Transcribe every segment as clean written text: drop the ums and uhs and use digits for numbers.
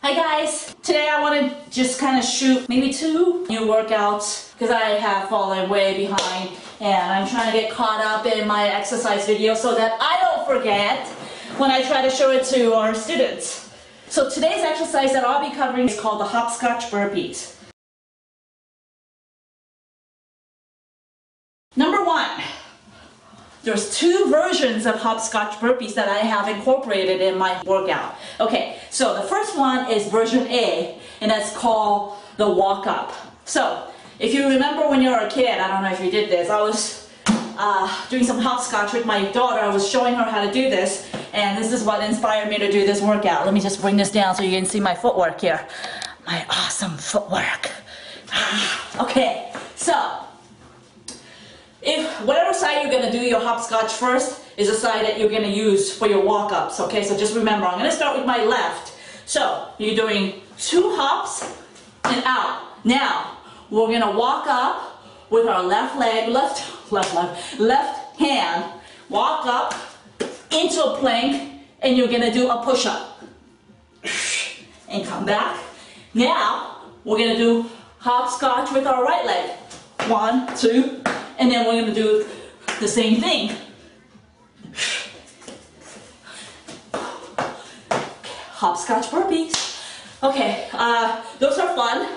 Hi guys! Today I want to just kind of shoot maybe 2 new workouts because I have fallen way behind and I'm trying to get caught up in my exercise video so that I don't forget when I try to show it to our students. So today's exercise that I'll be covering is called the Hopscotch Burpees. Number 1. There's 2 versions of Hopscotch Burpees that I have incorporated in my workout. Okay, so the first one is version A, and that's called the walk up. So, if you remember when you were a kid, I don't know if you did this, I was doing some hopscotch with my daughter. I was showing her how to do this, and this is what inspired me to do this workout. Let me just bring this down so you can see my footwork here. My awesome footwork. Okay, so, if whatever side you're going to do your hopscotch first is the side that you're going to use for your walk-ups, okay? So just remember, I'm going to start with my left. So, you're doing 2 hops and out. Now, we're going to walk up with our left leg, left hand, walk up into a plank, and you're going to do a push-up. And come back. Now, we're going to do hopscotch with our right leg. 1, 2, and then we're going to do the same thing. Hopscotch burpees. Okay, those are fun,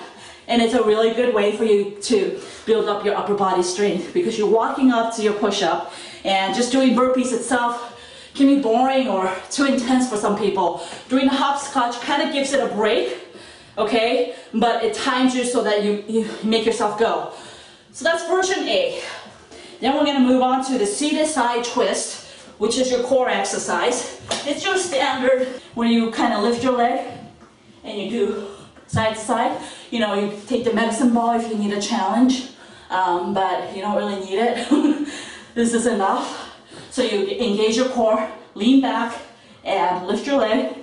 and it's a really good way for you to build up your upper body strength because you're walking up to your push-up, and just doing burpees itself can be boring or too intense for some people. Doing the hopscotch kind of gives it a break, okay, but it times you so that you make yourself go. So that's version A. Then we're going to move on to the seated side twist, which is your core exercise. It's your standard where you kind of lift your leg and you do side to side. You know, you take the medicine ball if you need a challenge, but you don't really need it. This is enough. So you engage your core, lean back, and lift your leg,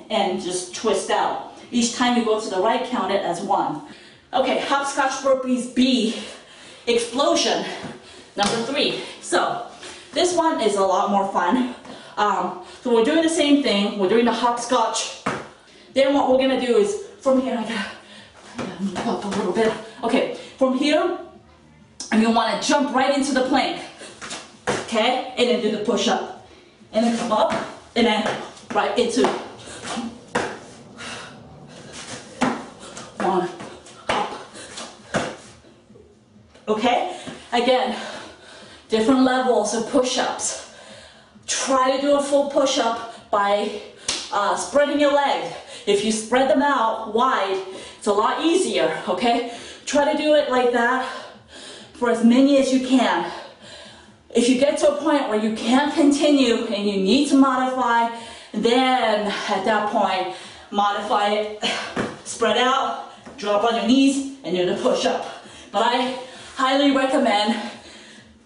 and just twist out. Each time you go to the right, count it as 1. Okay, hopscotch burpees B, explosion, number 3. So, this one is a lot more fun. So we're doing the same thing, we're doing the hopscotch. Then what we're gonna do is, from here, I gotta move up a little bit. Okay, from here, and you wanna jump right into the plank. Okay, and then do the push up. And then come up, and then right into 1. Okay, again, different levels of push-ups. Try to do a full push-up by spreading your leg. If you spread them out wide, it's a lot easier, okay? Try to do it like that for as many as you can. If you get to a point where you can't continue and you need to modify, then at that point, modify it, spread out, drop on your knees, and do the push-up. But I highly recommend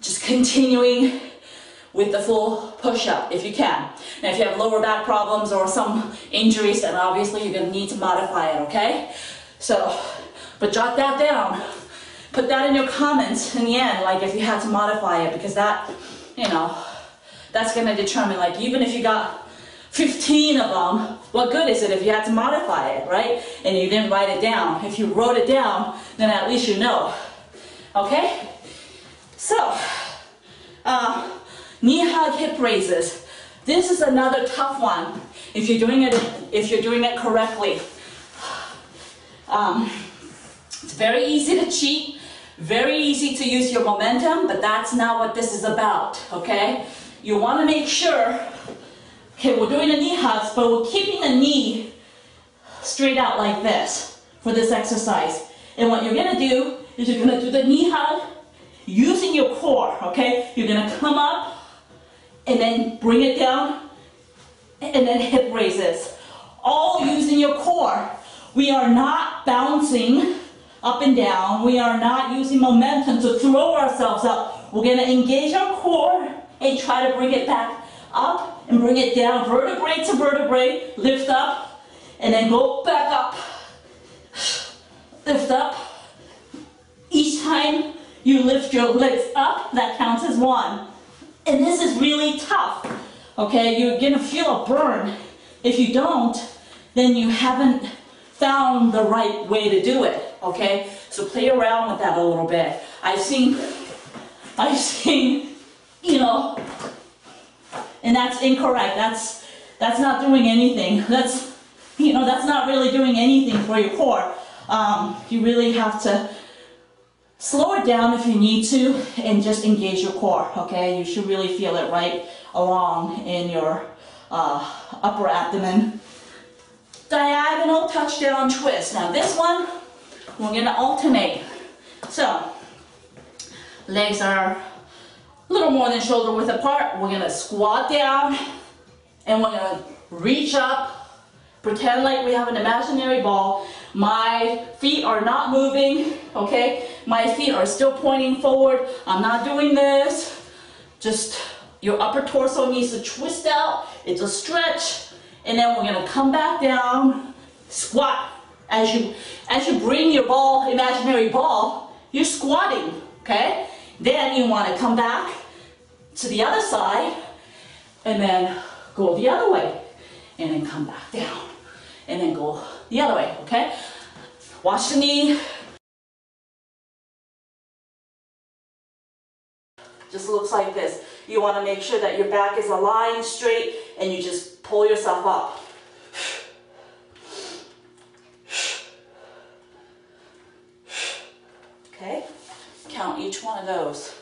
just continuing with the full push-up if you can. Now if you have lower back problems or some injuries, then obviously you're going to need to modify it, okay? So, but jot that down. Put that in your comments in the end, like if you had to modify it, because that, you know, that's going to determine, like even if you got 15 of them, what good is it if you had to modify it, right? And you didn't write it down. If you wrote it down, then at least you know. Okay? So, knee hug hip raises. This is another tough one if you're doing it correctly. It's very easy to cheat, very easy to use your momentum, but that's not what this is about, okay? You want to make sure, okay, we're doing the knee hugs, but we're keeping the knee straight out like this for this exercise. And what you're going to do is you're going to do the knee hug using your core, okay? You're going to come up and then bring it down and then hip raises. All using your core. We are not bouncing up and down. We are not using momentum to throw ourselves up. We're going to engage our core and try to bring it back up and bring it down, vertebrae to vertebrae, lift up, and then go back up. Lift up. Each time you lift your legs up, that counts as 1. And this is really tough, okay? You're gonna feel a burn. If you don't, then you haven't found the right way to do it, okay? So play around with that a little bit. I've seen, you know, and that's incorrect. That's not doing anything. That's, you know, that's not really doing anything for your core. You really have to slow it down if you need to and just engage your core, okay? You should really feel it right along in your upper abdomen. Diagonal touchdown twist. Now this one, we're going to alternate. So, legs are a little more than shoulder width apart. We're going to squat down and we're going to reach up, pretend like we have an imaginary ball. My feet are not moving, okay? My feet are still pointing forward. I'm not doing this. Just your upper torso needs to twist out. It's a stretch. And then we're gonna come back down, squat. As you bring your ball, imaginary ball, you're squatting, okay? Then you wanna come back to the other side and then go the other way. And then come back down. And then go the other way, okay? Watch the knee. Just looks like this. You want to make sure that your back is aligned straight and you just pull yourself up. Okay? Count each one of those.